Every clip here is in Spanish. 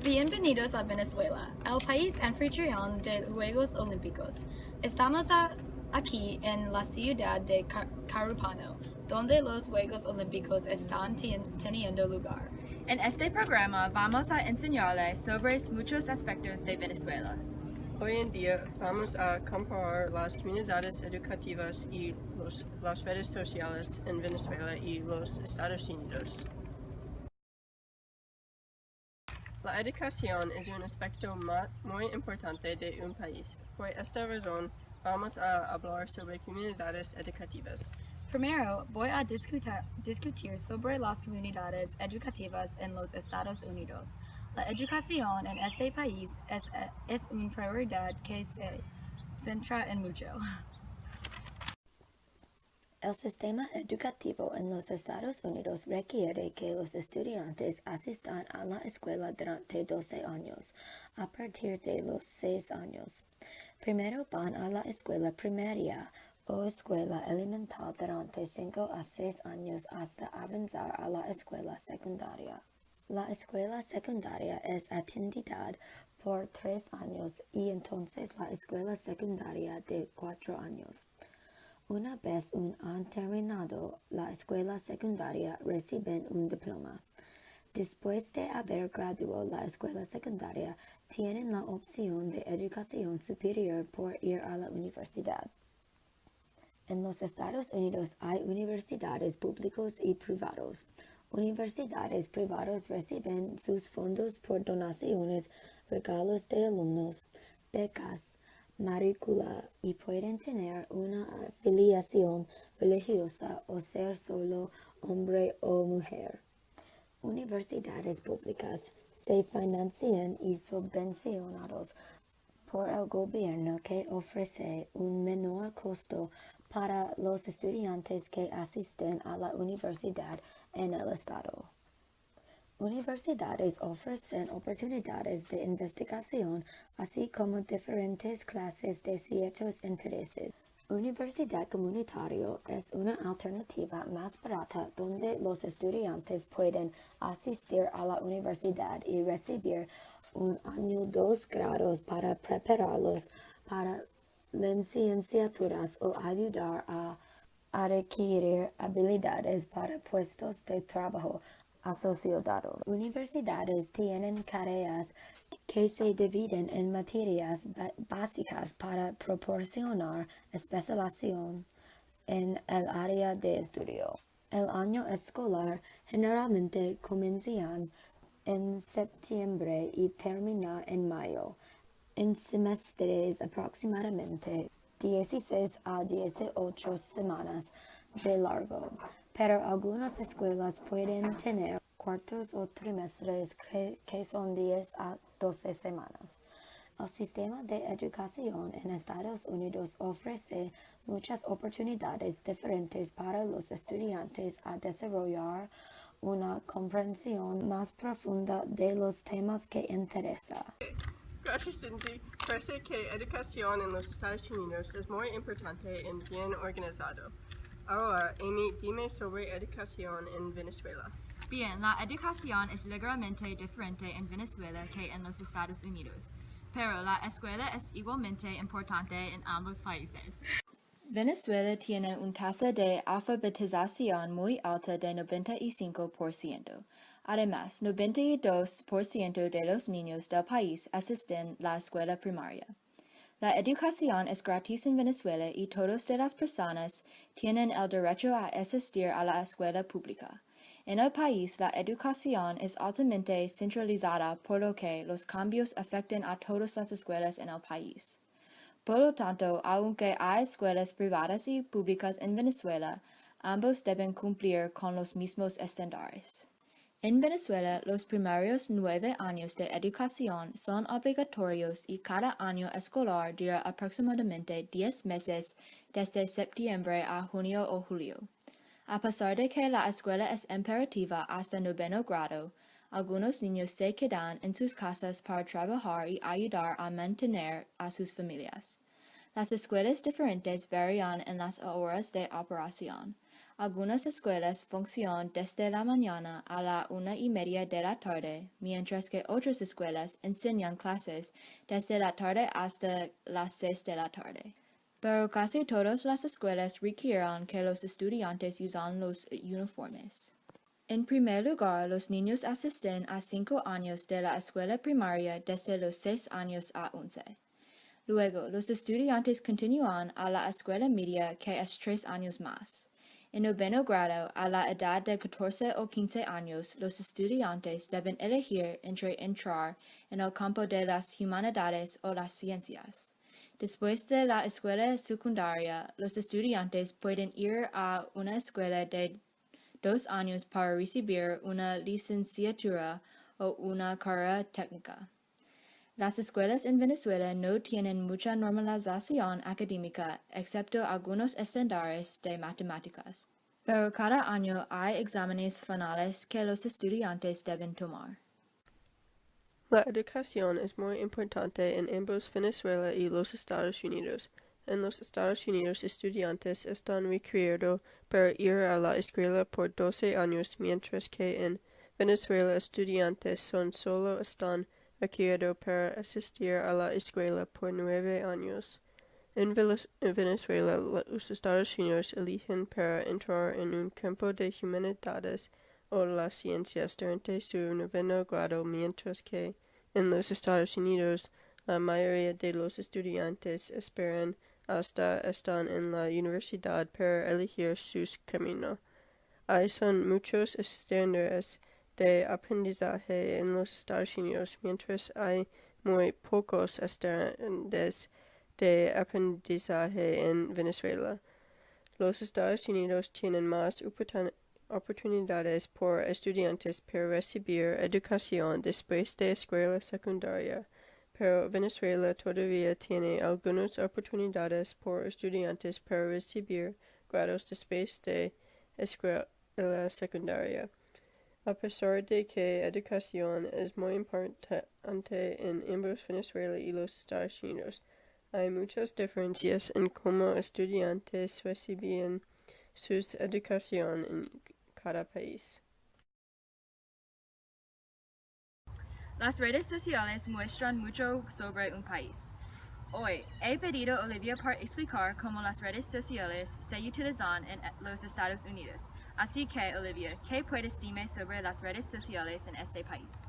Bienvenidos a Venezuela, el país anfitrión de Juegos Olímpicos. Estamos aquí en la ciudad de Carúpano, donde los Juegos Olímpicos están teniendo lugar. En este programa vamos a enseñarles sobre muchos aspectos de Venezuela. Hoy en día vamos a comparar las comunidades educativas y las redes sociales en Venezuela y los Estados Unidos. La educación es un aspecto muy importante de un país. Por esta razón, vamos a hablar sobre comunidades educativas. Primero, voy a discutir sobre las comunidades educativas en los Estados Unidos. La educación en este país es una prioridad que se centra en mucho. El sistema educativo en los Estados Unidos requiere que los estudiantes asistan a la escuela durante 12 años, a partir de los 6 años. Primero van a la escuela primaria o escuela elemental durante 5 a 6 años hasta avanzar a la escuela secundaria. La escuela secundaria es atendida por 3 años y entonces la escuela secundaria de 4 años. Una vez han terminado la escuela secundaria, reciben un diploma. Después de haber graduado la escuela secundaria, tienen la opción de educación superior por ir a la universidad. En los Estados Unidos hay universidades públicos y privados. Universidades privadas reciben sus fondos por donaciones, regalos de alumnos, becas, matrícula y pueden tener una afiliación religiosa o ser solo hombre o mujer. Universidades públicas se financian y subvencionados por el gobierno que ofrece un menor costo para los estudiantes que asisten a la universidad en el estado. Universidades ofrecen oportunidades de investigación, así como diferentes clases de ciertos intereses. Universidad comunitaria es una alternativa más barata donde los estudiantes pueden asistir a la universidad y recibir un año 2 grados para prepararlos para licenciaturas o ayudar a adquirir habilidades para puestos de trabajo asociados. Universidades tienen carreras que se dividen en materias básicas para proporcionar especialización en el área de estudio. El año escolar generalmente comienza en septiembre y termina en mayo, en semestres aproximadamente 16 a 18 semanas de largo, pero algunas escuelas pueden tener cuartos o trimestres que son 10 a 12 semanas. El sistema de educación en Estados Unidos ofrece muchas oportunidades diferentes para los estudiantes a desarrollar una comprensión más profunda de los temas que interesan. Gracias, Ginsey. Parece que educación en los Estados Unidos es muy importante y bien organizado. Ahora, Amy, dime sobre educación en Venezuela. Bien, la educación es ligeramente diferente en Venezuela que en los Estados Unidos, pero la escuela es igualmente importante en ambos países. Venezuela tiene una tasa de alfabetización muy alta de 95%. Además, 92% de los niños del país asisten a la escuela primaria. La educación es gratis en Venezuela y todas las personas tienen el derecho a asistir a la escuela pública. En el país, la educación es altamente centralizada, por lo que los cambios afectan a todas las escuelas en el país. Por lo tanto, aunque hay escuelas privadas y públicas en Venezuela, ambos deben cumplir con los mismos estándares. En Venezuela, los primeros 9 años de educación son obligatorios y cada año escolar dura aproximadamente 10 meses desde septiembre a junio o julio. A pesar de que la escuela es imperativa hasta 9º grado, algunos niños se quedan en sus casas para trabajar y ayudar a mantener a sus familias. Las escuelas diferentes varían en las horas de operación. Algunas escuelas funcionan desde la mañana a la 1:30 de la tarde, mientras que otras escuelas enseñan clases desde la tarde hasta las 6 de la tarde. Pero casi todas las escuelas requieren que los estudiantes usen los uniformes. En primer lugar, los niños asisten a 5 años de la escuela primaria desde los 6 años a 11. Luego, los estudiantes continúan a la escuela media, que es 3 años más. En noveno grado, a la edad de 14 o 15 años, los estudiantes deben elegir entre entrar en el campo de las humanidades o las ciencias. Después de la escuela secundaria, los estudiantes pueden ir a una escuela de 2 años para recibir una licenciatura o una carrera técnica. Las escuelas en Venezuela no tienen mucha normalización académica, excepto algunos estándares de matemáticas. Pero cada año hay exámenes finales que los estudiantes deben tomar. La educación es muy importante en ambos Venezuela y los Estados Unidos. En los Estados Unidos, estudiantes están requeridos para ir a la escuela por 12 años, mientras que en Venezuela, estudiantes solo están requeridos para asistir a la escuela por 9 años. En Venezuela, los Estados Unidos eligen para entrar en un campo de humanidades o las ciencias durante su noveno grado, mientras que en los Estados Unidos la mayoría de los estudiantes esperan hasta están en la universidad para elegir su camino. Hay son muchos estándares de aprendizaje en los Estados Unidos, mientras hay muy pocos estándares de aprendizaje en Venezuela. Los Estados Unidos tienen más oportunidades por estudiantes para recibir educación después de escuela secundaria, pero Venezuela todavía tiene algunas oportunidades por estudiantes para recibir grados después de escuela secundaria. A pesar de que educación es muy importante en ambos Venezuela y los Estados Unidos, hay muchas diferencias en cómo estudiantes reciben su educación en cada país. Las redes sociales muestran mucho sobre un país. Hoy he pedido a Olivia para explicar cómo las redes sociales se utilizan en los Estados Unidos. Así que, Olivia, ¿qué puedes decirme sobre las redes sociales en este país?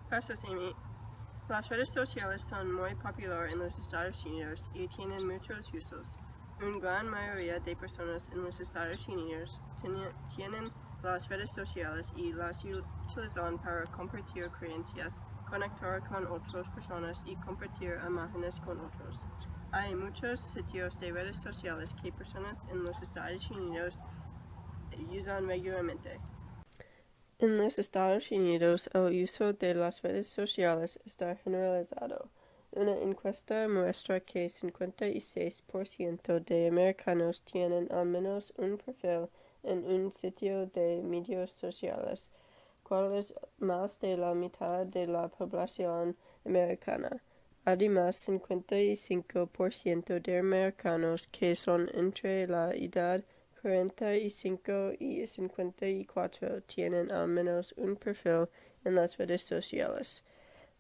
Gracias, Amy. Las redes sociales son muy populares en los Estados Unidos y tienen muchos usos. Una gran mayoría de personas en los Estados Unidos tienen las redes sociales y las utilizan para compartir creencias, conectar con otras personas y compartir imágenes con otros. Hay muchos sitios de redes sociales que personas en los Estados Unidos usan regularmente. En los Estados Unidos, el uso de las redes sociales está generalizado. Una encuesta muestra que 56% de americanos tienen al menos un perfil en un sitio de medios sociales, cual es más de la mitad de la población americana. Además, 55% de americanos que son entre la edad 45 y 54 tienen al menos un perfil en las redes sociales.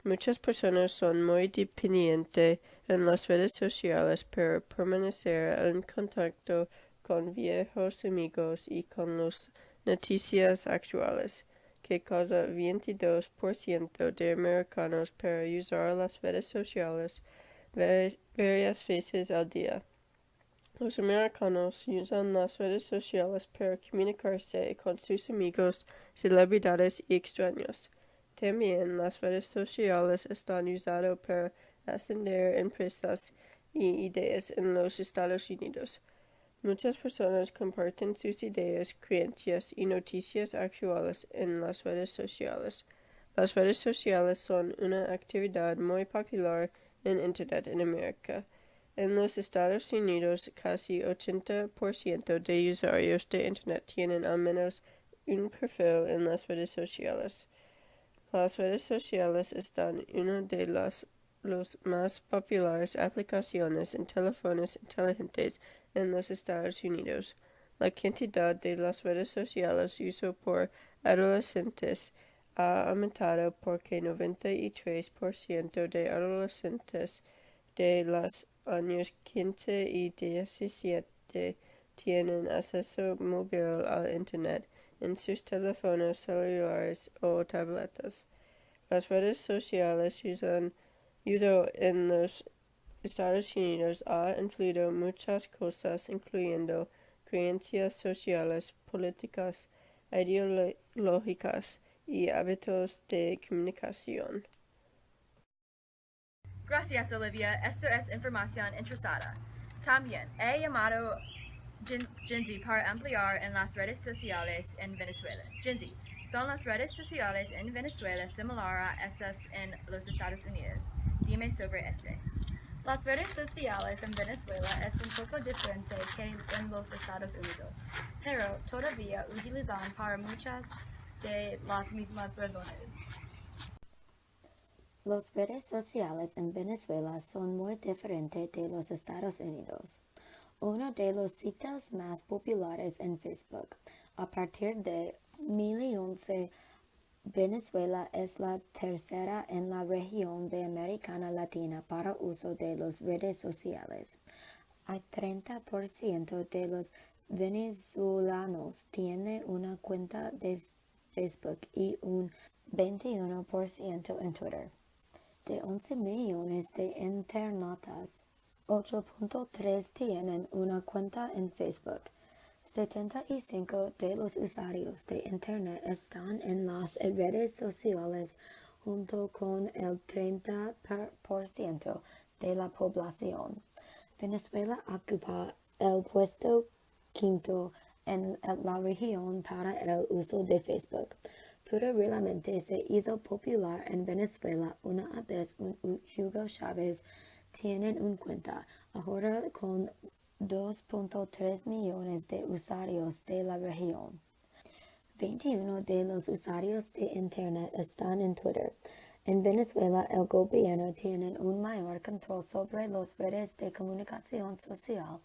Muchas personas son muy dependientes en las redes sociales para permanecer en contacto con viejos amigos y con las noticias actuales, que causa 22% de americanos para usar las redes sociales varias veces al día. Los americanos usan las redes sociales para comunicarse con sus amigos, celebridades y extraños. También las redes sociales están usadas para ascender empresas y ideas en los Estados Unidos. Muchas personas comparten sus ideas, creencias y noticias actuales en las redes sociales. Las redes sociales son una actividad muy popular en Internet en América. En los Estados Unidos, casi 80% de usuarios de Internet tienen al menos un perfil en las redes sociales. Las redes sociales están una de las más populares aplicaciones en teléfonos inteligentes en los Estados Unidos. La cantidad de las redes sociales usado por adolescentes ha aumentado porque 93% de adolescentes de los años 15 y 17 tienen acceso móvil al Internet en sus teléfonos celulares o tabletas. Las redes sociales uso en los Estados Unidos ha influido muchas cosas, incluyendo creencias sociales, políticas, ideológicas y hábitos de comunicación. Gracias, Olivia. Esto es información interesada. También he llamado Ginsey para ampliar en las redes sociales en Venezuela. Ginsey, ¿son las redes sociales en Venezuela similar a esas en los Estados Unidos? Dime sobre este. Las redes sociales en Venezuela es un poco diferente que en los Estados Unidos, pero todavía utilizan para muchas de las mismas razones. Las redes sociales en Venezuela son muy diferentes de los Estados Unidos. Uno de los sitios más populares en Facebook, a partir de 2011, Venezuela es la tercera en la región de América Latina para uso de las redes sociales. El 30% de los venezolanos tienen una cuenta de Facebook y un 21% en Twitter. De 11 millones de internautas, 8.3 tienen una cuenta en Facebook. 75% de los usuarios de Internet están en las redes sociales, junto con el 30% de la población. Venezuela ocupa el puesto quinto en la región para el uso de Facebook. Twitter realmente se hizo popular en Venezuela una vez Hugo Chávez tiene una cuenta, ahora con 2.3 millones de usuarios de la región. 21 de los usuarios de Internet están en Twitter. En Venezuela, el gobierno tiene un mayor control sobre las redes de comunicación social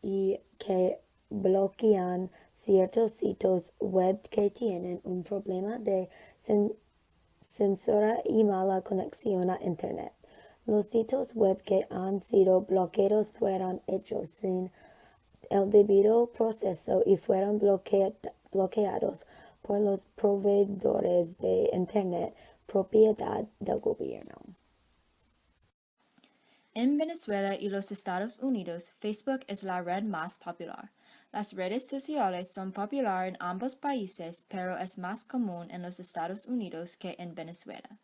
y que bloquean ciertos sitios web que tienen un problema de censura y mala conexión a Internet. Los sitios web que han sido bloqueados fueron hechos sin el debido proceso y fueron bloqueados por los proveedores de Internet propiedad del gobierno. En Venezuela y los Estados Unidos, Facebook es la red más popular. Las redes sociales son populares en ambos países, pero es más común en los Estados Unidos que en Venezuela.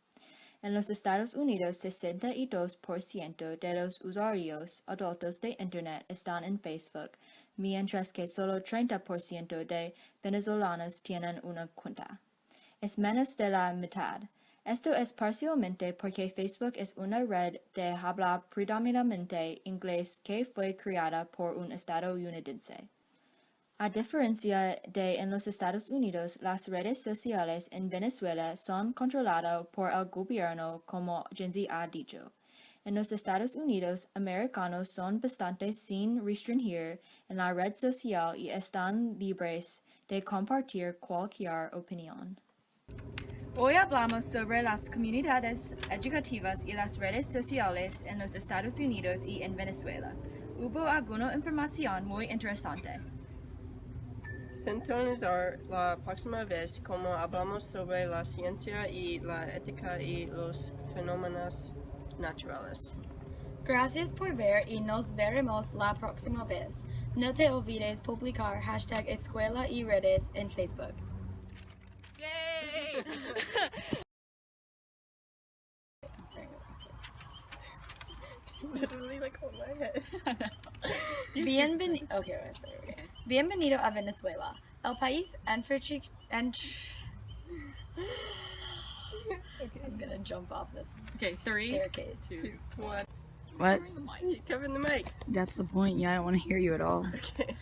En los Estados Unidos, 62% de los usuarios adultos de Internet están en Facebook, mientras que solo 30% de venezolanos tienen una cuenta. Es menos de la mitad. Esto es parcialmente porque Facebook es una red de habla predominantemente inglés que fue creada por un estadounidense. A diferencia de en los Estados Unidos, las redes sociales en Venezuela son controladas por el gobierno, como Ginsey ha dicho. En los Estados Unidos, americanos son bastante sin restringir en la red social y están libres de compartir cualquier opinión. Hoy hablamos sobre las comunidades educativas y las redes sociales en los Estados Unidos y en Venezuela. Hubo alguna información muy interesante. Sintonizar la próxima vez como hablamos sobre la ciencia y la ética y los fenómenos naturales. Gracias por ver y nos veremos la próxima vez. No te olvides publicar hashtag escuela y redes en Facebook. Yay! Literally like on my head. Bienvenido a Venezuela, el país I'm gonna jump off this staircase. 2, 1. What? Cover the mic. That's the point. Yeah, I don't want to hear you at all. Okay.